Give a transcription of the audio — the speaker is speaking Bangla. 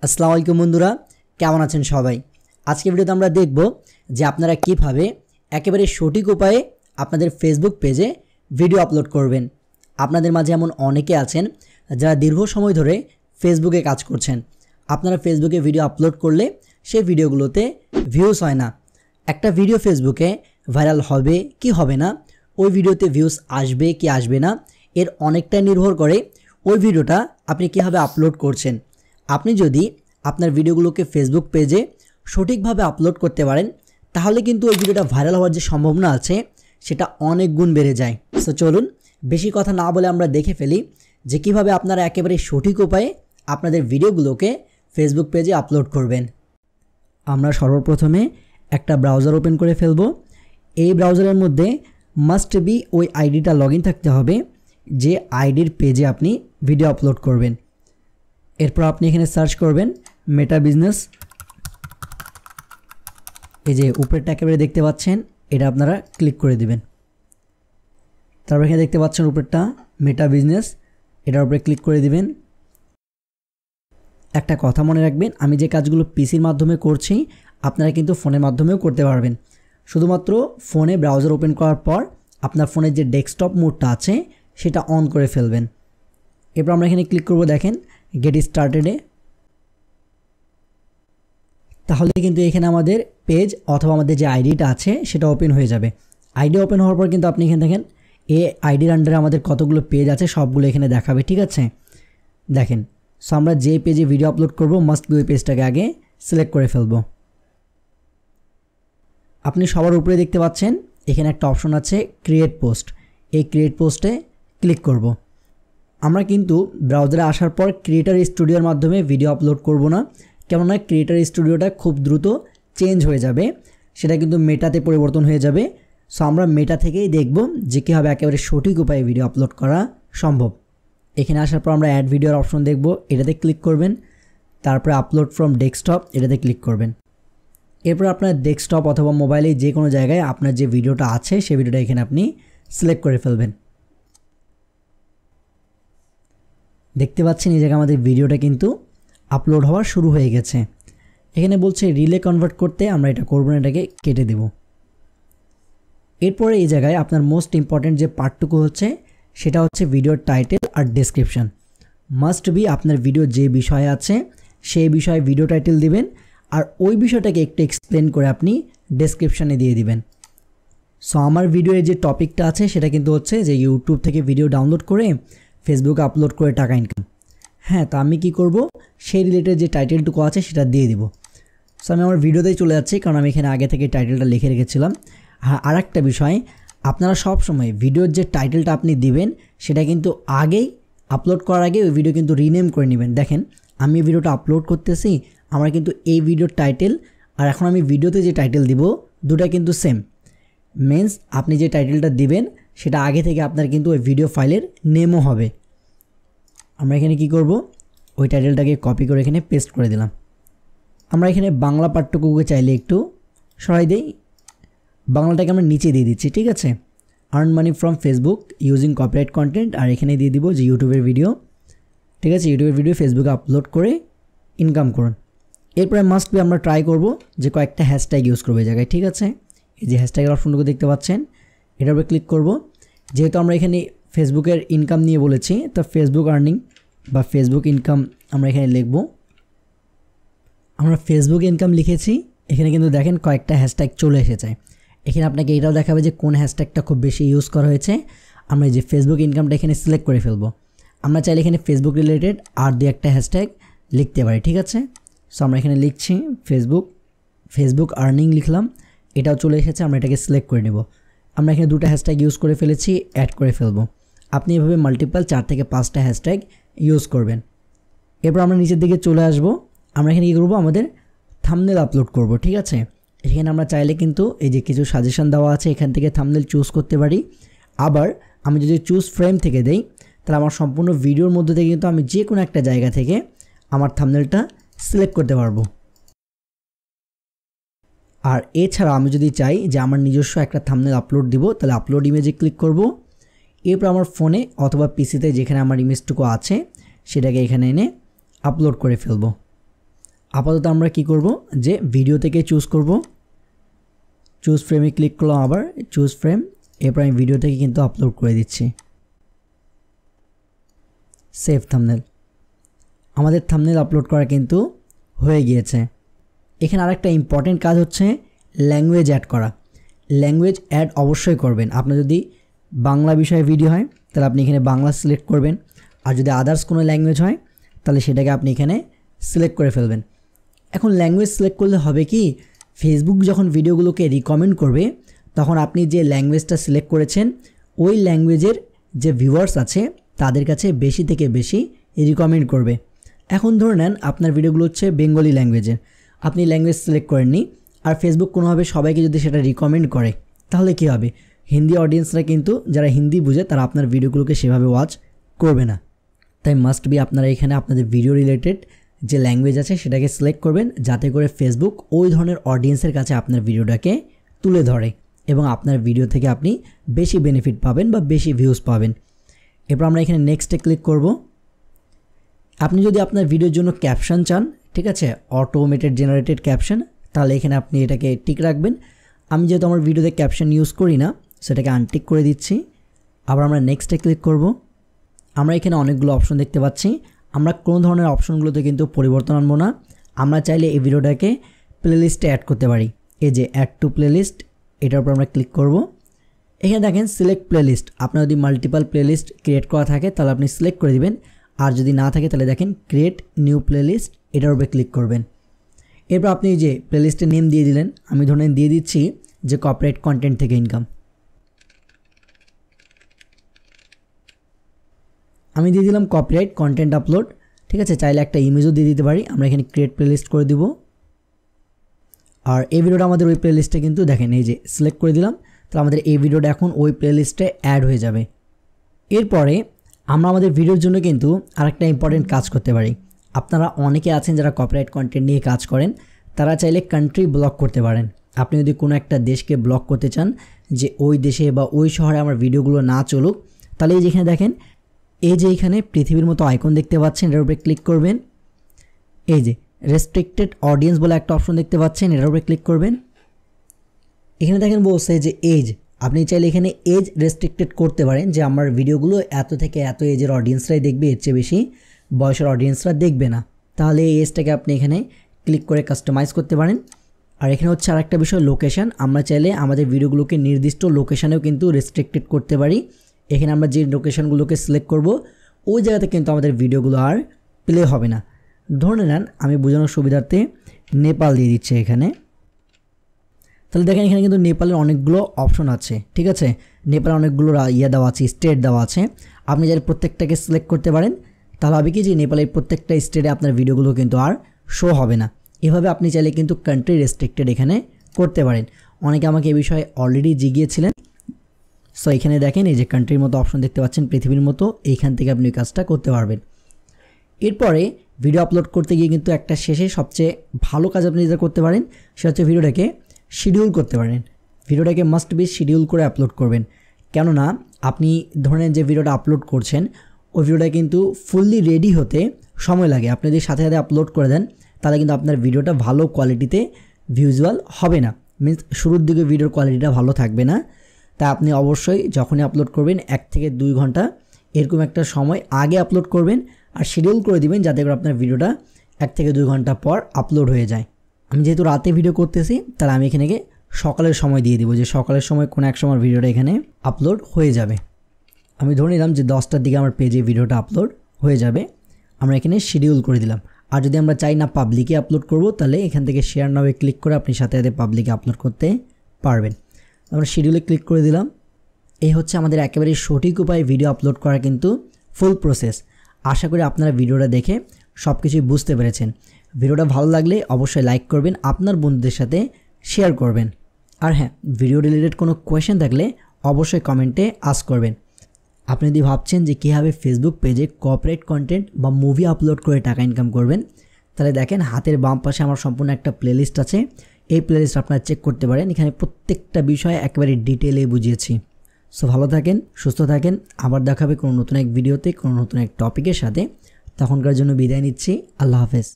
আসসালামু আলাইকুম বন্ধুরা, কেমন আছেন সবাই? আজকে ভিডিওতে আমরা দেখব যে আপনারা কিভাবে একেবারে সঠিক উপায়ে আপনাদের ফেসবুক পেজে ভিডিও আপলোড করবেন। আপনাদের মাঝে এমন অনেকে আছেন যারা দীর্ঘ সময় ধরে ফেসবুকে কাজ করছেন। আপনারা ফেসবুকে ভিডিও আপলোড করলে সেই ভিডিওগুলোতে ভিউজ হয় না। একটা ভিডিও ফেসবুকে ভাইরাল হবে কি হবে না, ওই ভিডিওতে ভিউজ আসবে কি আসবে না, এর অনেকটা নির্ভর করে ওই ভিডিওটা আপনি কীভাবে আপলোড করছেন। আপনি যদি আপনার ভিডিওগুলোকে ফেসবুক পেজে সঠিকভাবে আপলোড করতে পারেন তাহলে কিন্তু ওই ভিডিওটা ভাইরাল হওয়ার যে সম্ভাবনা আছে সেটা অনেক গুণ বেড়ে যায়। সো চলুন বেশি কথা না বলে আমরা দেখে ফেলি যে কিভাবে আপনারা একেবারে সঠিক উপায়ে আপনাদের ভিডিওগুলোকে ফেসবুক পেজে আপলোড করবেন। আমরা সর্বপ্রথমে একটা ব্রাউজার ওপেন করে ফেলব। এই ব্রাউজারের মধ্যে মাস্ট বি ওই আইডিটা লগ ইন থাকতে হবে যে আইডির পেজে আপনি ভিডিও আপলোড করবেন। এরপর আপনি এখানে সার্চ করবেন মেটা বিজনেস। এই যে উপরেরটা একেবারে দেখতে পাচ্ছেন, এটা আপনারা ক্লিক করে দিবেন। তারপর এখানে দেখতে পাচ্ছেন উপরেরটা মেটা বিজনেস, এটার উপরে ক্লিক করে দিবেন। একটা কথা মনে রাখবেন, আমি যে কাজগুলো পিসির মাধ্যমে করছি আপনারা কিন্তু ফোনের মাধ্যমেও করতে পারবেন। শুধুমাত্র ফোনে ব্রাউজার ওপেন করার পর আপনার ফোনের যে ডেস্কটপ মোডটা আছে সেটা অন করে ফেলবেন। এরপর আমরা এখানে ক্লিক করব, দেখেন গেট স্টার্টেডে। তাহলে কিন্তু এখানে আমাদের পেজ অথবা আমাদের যে আইডিটা আছে সেটা ওপেন হয়ে যাবে। আইডি ওপেন হওয়ার পর কিন্তু আপনি এখানে দেখেন এই আইডির আন্ডারে আমাদের কতগুলো পেজ আছে সবগুলো এখানে দেখাবে, ঠিক আছে? দেখেন, সো আমরা যে পেজে ভিডিও আপলোড করব মাস্ট বি ওই পেজটাকে আগে সিলেক্ট করে ফেলব। আপনি সবার উপরে দেখতে পাচ্ছেন এখানে একটা অপশন আছে ক্রিয়েট পোস্ট। এই ক্রিয়েট পোস্টে ক্লিক করব। আমরা কিন্তু ব্রাউজারে আসার পর ক্রিয়েটর স্টুডিওর মাধ্যমে ভিডিও আপলোড করব না, কেননা ক্রিয়েটর স্টুডিওটা খুব দ্রুত চেঞ্জ হয়ে যাবে, সেটা কিন্তু মেটাতে পরিবর্তন হয়ে যাবে। সো আমরা মেটা থেকেই দেখব যে কীভাবে একেবারে সঠিক উপায়ে ভিডিও আপলোড করা সম্ভব। এখানে আসার পর আমরা অ্যাড ভিডিওর অপশন দেখব, এটাতে ক্লিক করবেন। তারপরে আপলোড ফ্রম ডেস্কটপ, এটাতে ক্লিক করবেন। এরপর আপনার ডেস্কটপ অথবা মোবাইলে যে কোনো জায়গায় আপনার যে ভিডিওটা আছে সেই ভিডিওটা এখানে আপনি সিলেক্ট করে ফেলবেন। দেখতে পাচ্ছেন এই জায়গায় আমাদের ভিডিওটা কিন্তু আপলোড হওয়া শুরু হয়ে গেছে। এখানে বলছে রিলে কনভার্ট করতে, আমরা এটা করব না, এটাকে কেটে দেব। এরপরে এই জায়গায় আপনার মোস্ট ইম্পর্ট্যান্ট যে পার্টটুকু হচ্ছে সেটা হচ্ছে ভিডিওর টাইটেল আর ডেসক্রিপশন। মাস্ট বি আপনার ভিডিও যে বিষয়ে আছে সেই বিষয়ে ভিডিও টাইটেল দিবেন আর ওই বিষয়টাকে একটু এক্সপ্লেন করে আপনি ডেসক্রিপশানে দিয়ে দিবেন। সো আমার ভিডিওর যে টপিকটা আছে সেটা কিন্তু হচ্ছে যে ইউটিউব থেকে ভিডিও ডাউনলোড করে ফেসবুকে আপলোড করে টাকা ইনকাম। হ্যাঁ, তা আমি কি করব, সেই রিলেটেড যে টাইটেলটুকু আছে সেটা দিয়ে দিব। সো আমি আমার ভিডিওতেই চলে যাচ্ছি, কারণ আমি এখানে আগে থেকে টাইটেলটা লিখে রেখেছিলাম। হ্যাঁ, আর একটা বিষয়, আপনারা সব সময় ভিডিওর যে টাইটেলটা আপনি দিবেন সেটা কিন্তু আগেই আপলোড করার আগে ওই ভিডিও কিন্তু রিনেম করে নেবেন। দেখেন, আমি ভিডিওটা আপলোড করতেছি, আমার কিন্তু এই ভিডিওর টাইটেল আর এখন আমি ভিডিওতে যে টাইটেল দিব দুটা কিন্তু সেম। মিন্স আপনি যে টাইটেলটা দিবেন সেটা আগে থেকে আপনার কিন্তু ওই ভিডিও ফাইলের নেমও হবে। আমরা এখানে কি করব, ওই টাইটেলটাকে কপি করে এখানে পেস্ট করে দিলাম। আমরা এখানে বাংলা পাঠটুকুকে চাইলে একটু সরাই দেই, বাংলাটাকে আমরা নিচে দিয়ে দিচ্ছি, ঠিক আছে? Earn money from Facebook using copyright content, আর এখানে দিয়ে দিব যে ইউটিউবের ভিডিও, ঠিক আছে? ইউটিউবের ভিডিও ফেসবুকে আপলোড করে ইনকাম করুন। এরপরে মাস্ট বি আমরা ট্রাই করব যে কয়েকটা হ্যাশট্যাগ ইউজ করবো এই জায়গায়, ঠিক আছে? এই যে হ্যাশট্যাগের অপশনটুকু দেখতে পাচ্ছেন, এটার উপরে ক্লিক করব। যেহেতু আমরা এখানে ফেসবুকের ইনকাম নিয়ে বলেছি, তো ফেসবুক আর্নিং বা ফেসবুক ইনকাম আমরা এখানে লিখব। আমরা ফেসবুক ইনকাম লিখেছি, এখানে কিন্তু দেখেন কয়েকটা হ্যাশট্যাগ চলে এসেছে। এখানে আপনাকে এটাও দেখাবে যে কোন হ্যাশট্যাগটা খুব বেশি ইউজ করা হয়েছে। আমরা এই যে ফেসবুক ইনকামটা এখানে সিলেক্ট করে ফেলবো। আমরা চাইলে এখানে ফেসবুক রিলেটেড আর দুই একটা হ্যাশট্যাগ লিখতে পারি, ঠিক আছে? সো আমরা এখানে লিখছি ফেসবুক আর্নিং লিখলাম, এটাও চলে এসেছে। আমরা এটাকে সিলেক্ট করে নেব। আমরা এখানে দুটো হ্যাশট্যাগ ইউজ করে ফেলেছি, অ্যাড করে ফেলবো। আপনি এভাবে মাল্টিপল 4 থেকে 5টা হ্যাশট্যাগ ইউজ করবেন। এরপর আমরা নিচের দিকে চলে আসব। আমরা এখানে কী করবো, আমাদের থাম্বনেল আপলোড করব, ঠিক আছে? এখানে আমরা চাইলে কিন্তু এই যে কিছু সাজেশন দেওয়া আছে, এখান থেকে থাম্বনেল চুজ করতে পারি। আবার আমি যদি চুজ ফ্রেম থেকে দেই তাহলে আমার সম্পূর্ণ ভিডিওর মধ্যে থেকে কিন্তু আমি যে কোনো একটা জায়গা থেকে আমার থাম্বনেলটা সিলেক্ট করতে পারবো। আর এছাড়া আমি যদি চাই যে আমার নিজস্ব একটা থাম্বনেল আপলোড দিব, তাহলে আপলোড ইমেজে ক্লিক করব। এরপর আমার ফোনে অথবা পিসিতে যেখানে আমার ইমেজটুকু আছে সেটাকে এখানে এনে আপলোড করে ফেলবো। আপাতত আমরা কি করব যে ভিডিও থেকে চুজ করব, চুজ ফ্রেমে ক্লিক করলাম, আবার চুজ ফ্রেম, এরপর আমি ভিডিও থেকে কিন্তু আপলোড করে দিচ্ছি। সেভ থাম্বনেল, আমাদের থাম্বনেল আপলোড করা কিন্তু হয়ে গিয়েছে। এখানে আরেকটা ইম্পর্টেন্ট কাজ হচ্ছে ল্যাঙ্গুয়েজ অ্যাড করা। ল্যাঙ্গুয়েজ অ্যাড অবশ্যই করবেন। আপনার যদি বাংলা বিষয়ে ভিডিও হয় তাহলে আপনি এখানে বাংলা সিলেক্ট করবেন, আর যদি আদার্স কোনো ল্যাঙ্গুয়েজ হয় তাহলে সেটাকে আপনি এখানে সিলেক্ট করে ফেলবেন। এখন ল্যাঙ্গুয়েজ সিলেক্ট করলে হবে কি, ফেসবুক যখন ভিডিওগুলোকে রিকমেন্ড করবে তখন আপনি যে ল্যাঙ্গুয়েজটা সিলেক্ট করেছেন ওই ল্যাঙ্গুয়েজের যে ভিউয়ার্স আছে তাদের কাছে বেশি থেকে বেশি রিকমেন্ড করবে। এখন ধরে নেন আপনার ভিডিওগুলো হচ্ছে বেঙ্গলি ল্যাঙ্গুয়েজের, আপনি ল্যাঙ্গুয়েজ সিলেক্ট করেননি, আর ফেসবুক কোনোভাবে সবাইকে যদি সেটা রিকমেন্ড করে তাহলে কি হবে, হিন্দি অডিয়েন্সরা কিন্তু যারা হিন্দি বুঝে তারা আপনার ভিডিওগুলোকে সেভাবে ওয়াচ করবে না। তাই মাস্ট বি আপনারা এখানে আপনাদের ভিডিও রিলেটেড যে ল্যাঙ্গুয়েজ আছে সেটাকে সিলেক্ট করবেন, যাতে করে ফেসবুক ওই ধরনের অডিয়েন্সের কাছে আপনার ভিডিওটাকে তুলে ধরে এবং আপনার ভিডিও থেকে আপনি বেশি বেনিফিট পাবেন বা বেশি ভিউজ পাবেন। এরপর আমরা এখানে নেক্সটে ক্লিক করব। আপনি যদি আপনার ভিডিওর জন্য ক্যাপশন চান, ঠিক আছে, অটোমেটেড জেনারেটেড ক্যাপশন, তাহলে এখানে আপনি এটাকে টিক রাখবেন। আমি যেহেতু আমার ভিডিওতে ক্যাপশন ইউজ করি না সেটাকে আনটিক করে দিচ্ছি। আবার আমরা নেক্সটে ক্লিক করব। আমরা এখানে অনেকগুলো অপশন দেখতে পাচ্ছি, আমরা কোনো ধরনের অপশনগুলোতে কিন্তু পরিবর্তন আনবো না। আমরা চাইলে এই ভিডিওটাকে প্লেলিস্টে অ্যাড করতে পারি। এই যে অ্যাড টু প্লেলিস্ট, এটার উপর আমরা ক্লিক করব। এখানে দেখেন সিলেক্ট প্লেলিস্ট, আপনার যদি মাল্টিপাল প্লেলিস্ট ক্রিয়েট করা থাকে তাহলে আপনি সিলেক্ট করে দিবেন, আর যদি না থাকে তাহলে দেখেন ক্রিয়েট নিউ প্লেলিস্ট, এটার উপরে ক্লিক করবেন। এরপর আপনি যে প্লেলিস্টের নেম দিয়ে দিলেন, আমি ধরেন দিয়ে দিচ্ছি যে কপিরাইট কন্টেন্ট থেকে ইনকাম। আমি দিয়ে দিলাম কপিরাইট কন্টেন্ট আপলোড, ঠিক আছে, চাইলে একটা ইমেজও দিয়ে দিতে পারি। আমরা এখানে ক্রিয়েট প্লেলিস্ট করে দিব, আর এই ভিডিওটা আমাদের ওই প্লেলিস্টে কিন্তু দেখেন এই যে সিলেক্ট করে দিলাম, তাহলে আমাদের এই ভিডিওটা এখন ওই প্লেলিস্টে অ্যাড হয়ে যাবে। এরপরে আমরা আমাদের ভিডিওর জন্য কিন্তু আরেকটা ইম্পর্টেন্ট কাজ করতে পারি। আপনারা অনেকে আছেন যারা কপিরাইট কন্টেন্ট নিয়ে কাজ করেন, তারা চাইলে কান্ট্রি ব্লক করতে পারেন। আপনি যদি কোনো একটা দেশকে ব্লক করতে চান যে ওই দেশে বা ওই শহরে আমার ভিডিওগুলো না চলুক, তাহলে এই যেখানে দেখেন এই যে এখানে পৃথিবীর মতো আইকন দেখতে পাচ্ছেন, এটার উপরে ক্লিক করবেন। এই যে রেস্ট্রিক্টেড অডিয়েন্স বলে একটা অপশন দেখতে পাচ্ছেন, এটার উপরে ক্লিক করবেন। এখানে দেখেন বলছে যে এজ, আপনি চাইলে এখানে এজ রেস্ট্রিক্টেড করতে পারেন যে আমার ভিডিওগুলো এত থেকে এত এজের অডিয়েন্সরাই দেখবে, এর চেয়ে বেশি বয়সের অডিয়েন্সরা দেখবে না। তাহলে এই এজটাকে আপনি এখানে ক্লিক করে কাস্টমাইজ করতে পারেন। আর এখানে হচ্ছে আরেকটা বিষয় লোকেশান, আমরা চাইলে আমাদের ভিডিওগুলোকে নির্দিষ্ট লোকেশানেও কিন্তু রেস্ট্রিক্টেড করতে পারি। এখানে আমরা যে লোকেশানগুলোকে সিলেক্ট করব ওই জায়গাতে কিন্তু আমাদের ভিডিওগুলো আর প্লে হবে না। ধরে নেন আমি বোঝানোর সুবিধার্থে নেপাল দিয়ে দিচ্ছি এখানে, তাহলে দেখেন এখানে কিন্তু নেপালের অনেকগুলো অপশন আছে, ঠিক আছে, নেপালের অনেকগুলো দেওয়া আছে, স্টেট দেওয়া আছে। আপনি যারা প্রত্যেকটাকে সিলেক্ট করতে পারেন, তাহলে হবে কি যে নেপালের প্রত্যেকটা স্টেটে আপনার ভিডিওগুলো কিন্তু আর শো হবে না। এভাবে আপনি চাইলে কিন্তু কান্ট্রি রেস্ট্রিক্টেড এখানে করতে পারেন। অনেকে আমাকে এই বিষয়ে অলরেডি জিগিয়েছিলেন। সো এখানে দেখেন এই যে কান্ট্রির মতো অপশন দেখতে পাচ্ছেন পৃথিবীর মতো, এইখান থেকে আপনি কাজটা করতে পারবেন। এরপরে ভিডিও আপলোড করতে গিয়ে কিন্তু একটা শেষে সবচেয়ে ভালো কাজ আপনি যেটা করতে পারেন সেটা হচ্ছে ভিডিওটাকে শিডিউল করতে পারেন। ভিডিওটাকে মাস্ট বি শিডিউল করে আপলোড করবেন, কেননা আপনি ধরেন যে ভিডিওটা আপলোড করছেন ওই ভিডিওটা কিন্তু ফুললি রেডি হতে সময় লাগে। আপনি যদি সাথে সাথে আপলোড করে দেন তাহলে কিন্তু আপনার ভিডিওটা ভালো কোয়ালিটিতে ভিজুয়াল হবে না, মিন্স শুরুর দিকে ভিডিওর কোয়ালিটিটা ভালো থাকবে না। তা আপনি অবশ্যই যখনই আপলোড করবেন 1 থেকে 2 ঘন্টা এরকম একটা সময় আগে আপলোড করবেন, আর শিডিউল করে দিবেন যাতে করে আপনার ভিডিওটা 1 থেকে 2 ঘন্টা পর আপলোড হয়ে যায়। আমি যেহেতু রাতে ভিডিও করতেছি তাহলে আমি এখানে সকালের সময় দিয়ে দিব, যে সকালের সময় কোনো এক সময় ভিডিওটা এখানে আপলোড হয়ে যাবে। আমি ধরে নিলাম যে 10টার দিকে আমার পেজে ভিডিওটা আপলোড হয়ে যাবে, আমরা এখানে শিডিউল করে দিলাম। আর যদি আমরা চাই না পাবলিকে আপলোড করব তাহলে এখান থেকে শেয়ার নাওয়ে ক্লিক করে আপনি সাথে সাথে পাবলিকে আপলোড করতে পারবেন। আমরা শিডিউলে ক্লিক করে দিলাম। এই হচ্ছে আমাদের একেবারে সঠিক উপায়ে ভিডিও আপলোড করা কিন্তু ফুল প্রসেস। আশা করি আপনারা ভিডিওটা দেখে সব কিছুই বুঝতে পেরেছেন। ভিডিওটা ভালো লাগলে অবশ্যই লাইক করবেন, আপনার বন্ধুদের সাথে শেয়ার করবেন। আর হ্যাঁ, ভিডিও রিলেটেড কোনো কোয়েশ্চেন থাকলে অবশ্যই কমেন্টে আস্ক করবেন। আপনি যদি ভাবছেন যে কীভাবে ফেসবুক পেজে কপিরাইট কন্টেন্ট বা মুভি আপলোড করে টাকা ইনকাম করবেন, তাহলে দেখেন হাতের বাম পাশে আমার সম্পূর্ণ একটা প্লেলিস্ট আছে। এই প্লেলিস্ট আপনারা চেক করতে পারেন, এখানে প্রত্যেকটা বিষয় একেবারে ডিটেলে বুঝিয়েছি। সো ভালো থাকেন, সুস্থ থাকেন, আবার দেখাবে কোনো নতুন এক ভিডিওতে কোনো নতুন এক টপিকের সাথে। তখনকার জন্য বিদায় নিচ্ছি, আল্লাহ হাফেজ।